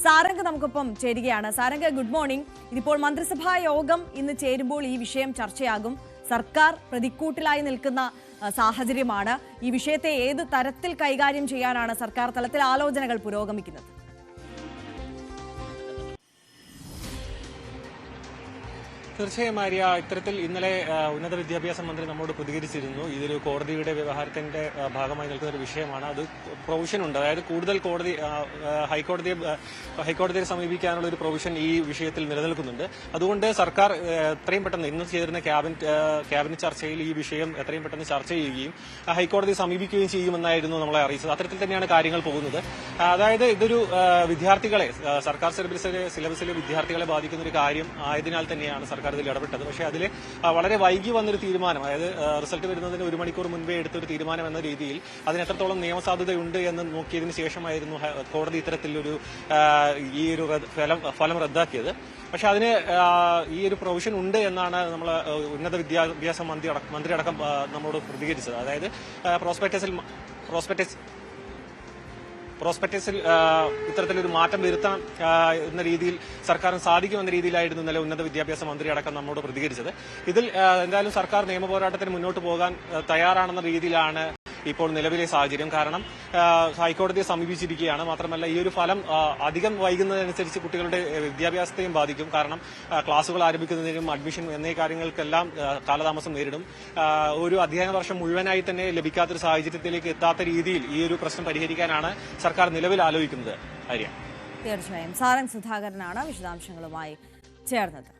സാരംഗ് നമുക്കൊപ്പം ചേരുകയാണ്. Sarang, good morning. ഇതിപ്പോൾ മന്ത്രിസഭാ യോഗം ഇന്ന് ചേരുമ്പോൾ ഈ വിഷയം ചർച്ചയാകും. സർക്കാർ പ്രതിക്കൂട്ടിലായി നിൽക്കുന്ന സാഹചര്യമാണ്. ഈ വിഷയത്തെ ഏത് തരത്തിൽ കൈകാര്യം ചെയ്യാനാണ് സർക്കാർ തലത്തിൽ ആലോചനകൾ പുരോഗമിക്കുന്നത്? തീർച്ചയായും ആര്യ, ഇത്തരത്തിൽ ഇന്നലെ ഉന്നത വിദ്യാഭ്യാസ മന്ത്രി നമ്മോട് പ്രതികരിച്ചിരുന്നു. ഇതൊരു കോടതിയുടെ വ്യവഹാരത്തിന്റെ ഭാഗമായി നിൽക്കുന്ന ഒരു വിഷയമാണ്. അത് പ്രൊവിഷൻ ഉണ്ട്, അതായത് കൂടുതൽ ഹൈക്കോടതിയെ സമീപിക്കാനുള്ള ഒരു പ്രൊവിഷൻ ഈ വിഷയത്തിൽ നിലനിൽക്കുന്നുണ്ട്. അതുകൊണ്ട് സർക്കാർ എത്രയും പെട്ടെന്ന് ഇന്ന് ചേരുന്ന ക്യാബിനറ്റ് ചർച്ചയിൽ ഈ വിഷയം എത്രയും പെട്ടെന്ന് ചർച്ച ചെയ്യുകയും ഹൈക്കോടതിയെ സമീപിക്കുകയും ചെയ്യുമെന്നായിരുന്നു നമ്മളെ അറിയിച്ചത്. അത്തരത്തിൽ തന്നെയാണ് കാര്യങ്ങൾ പോകുന്നത്. അതായത് ഇതൊരു വിദ്യാർത്ഥികളെ, സർക്കാർ സിലബസിലെ വിദ്യാർത്ഥികളെ ബാധിക്കുന്ന ഒരു കാര്യം ആയതിനാൽ തന്നെയാണ് സർക്കാർ ഇതിൽ ഇടപെട്ടത്. പക്ഷേ അതിൽ വളരെ വൈകി വന്നൊരു തീരുമാനം, അതായത് റിസൾട്ട് വരുന്നതിന് 1 മണിക്കൂർ മുൻപേ എടുത്തൊരു തീരുമാനം എന്ന രീതിയിൽ അതിന് എത്രത്തോളം നിയമസാധുതയുണ്ട് എന്ന് നോക്കിയതിനു ശേഷമായിരുന്നു കോടതി ഇത്തരത്തിലൊരു ഈ ഒരു ഫലം റദ്ദാക്കിയത്. പക്ഷെ അതിന് ഈ ഒരു പ്രൊവിഷൻ ഉണ്ട് എന്നാണ് നമ്മൾ ഉന്നത വിദ്യാഭ്യാസ മന്ത്രി അടക്കം നമ്മളോട് പ്രതികരിച്ചത്. അതായത് പ്രോസ്പെക്ടസിൽ ഇത്തരത്തിലൊരു മാറ്റം വരുത്താൻ എന്ന രീതിയിൽ സർക്കാരിന് സാധിക്കുമെന്ന രീതിയിലായിരുന്നു ഇന്നലെ ഉന്നത വിദ്യാഭ്യാസ മന്ത്രി അടക്കം നമ്മോട് പ്രതികരിച്ചത്. ഇതിൽ എന്തായാലും സർക്കാർ നിയമ പോരാട്ടത്തിന് മുന്നോട്ട് പോകാൻ തയ്യാറാണെന്ന രീതിയിലാണ് ഇപ്പോൾ നിലവിലെ സാഹചര്യം. കാരണം ഹൈക്കോടതിയെ സമീപിച്ചിരിക്കുകയാണ്. മാത്രമല്ല ഈ ഒരു ഫലം അധികം വൈകുന്നതനുസരിച്ച് കുട്ടികളുടെ വിദ്യാഭ്യാസത്തെയും ബാധിക്കും. കാരണം ക്ലാസുകൾ ആരംഭിക്കുന്നതിനും അഡ്മിഷൻ എന്നീ കാര്യങ്ങൾക്കെല്ലാം കാലതാമസം നേരിടും. ഒരു അധ്യയന വർഷം മുഴുവനായി തന്നെ ലഭിക്കാത്തൊരു സാഹചര്യത്തിലേക്ക് എത്താത്ത രീതിയിൽ ഈ ഒരു പ്രശ്നം പരിഹരിക്കാനാണ് സർക്കാർ നിലവിൽ ആലോചിക്കുന്നത്. ആര്യ, തീർച്ചയായും സാരംഗ് സുധാകരനാണ് വിശദാംശങ്ങളുമായി ചേർന്നത്.